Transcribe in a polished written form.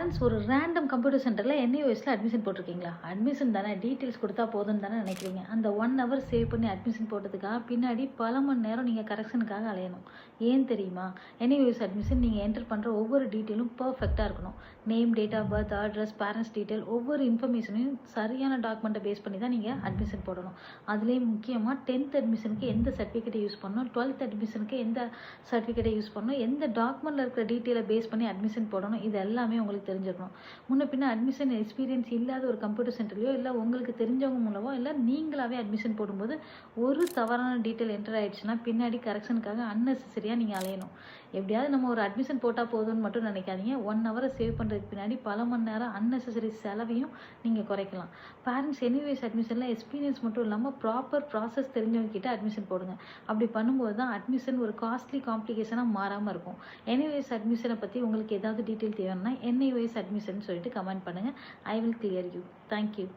Once ஒரு random computer சென்டரில் என்ஐஓஎஸில் admission போட்டிருக்கீங்களா? அட்மிஷன் தானே, டீட்டெயில்ஸ் கொடுத்தா போதும்னு தானே நினைக்கிறீங்க. அந்த 1 ஹவர் சேவ் பண்ணி அட்மிஷன் போட்டதுக்காக பின்னாடி பல மணி நேரம் நீங்கள் கரெக்ஷனுக்காக அலையணும். ஏன் தெரியுமா? என்ஐஓஎஸ் அட்மிஷன் நீங்கள் என்டர் பண்ணுற ஒவ்வொரு டீட்டெயிலும் பர்ஃபெக்டாக இருக்கணும். Name, date of birth, address, parents detail, ஒவ்வொரு இன்ஃபர்மேஷனையும் சரியான டாக்குமெண்ட்டை பேஸ் பண்ணி தான் நீங்கள் அட்மிஷன் போடணும். அதுலேயும் முக்கியமாக 10th அட்மிஷனுக்கு எந்த சர்டிஃபிகேட்டை யூஸ் பண்ணணும், 12th அட்மிஷனுக்கு எந்த சர்டிஃபிகேட்டை யூஸ் பண்ணணும், எந்த டாக்குமெண்ட்டில் இருக்கிற டீட்டெயிலை பேஸ் பண்ணி அட்மிஷன் போடணும், இது எல்லாமே உங்களுக்கு தெரிஞ்சிருக்கணும். முன்ன பின்ன அட்மிஷன் எக்ஸ்பீரியன்ஸ் இல்லாத ஒரு கம்ப்யூட்டர் சென்டர்லையோ இல்லை உங்களுக்கு தெரிஞ்சவங்க மூலமோ இல்லை நீங்களாவே அட்மிஷன் போடும்போது ஒரு தவறான டீட்டெயில் என்டர் ஆயிடுச்சுன்னா பின்னாடி கரெக்ஷனுக்காக அன்னெசரியாக நீங்கள் அலையணும். எப்படியாவது நம்ம ஒரு அட்மிஷன் போட்டால் போதும்னு மட்டும் நினைக்காதீங்க. 1 ஹவரை சேவ் பண்ணுறதுக்கு பின்னாடி பல மணி நேரம் அன்னெசரி செலவையும் நீங்கள் குறைக்கலாம். பேரண்ட்ஸ் எனிவேஸ் அட்மிஷனில் எக்ஸ்பீரியன்ஸ் மட்டும் இல்லாமல் ப்ராப்பர் ப்ராசஸ் தெரிஞ்சவங்க கிட்ட அட்மிஷன் போடுங்க. அப்படி பண்ணும்போது தான் அட்மிஷன் ஒரு காஸ்ட்லி காம்ப்ளிகேஷனாக மாறாமல் இருக்கும். எனிவேஸ் அட்மிஷனை பற்றி உங்களுக்கு ஏதாவது டீட்டெயில் தேவைன்னா என்ஐஓஎஸ் அட்மிஷன் சொல்லிட்டு கமெண்ட் பண்ணுங்கள். I will clear you. Thank you.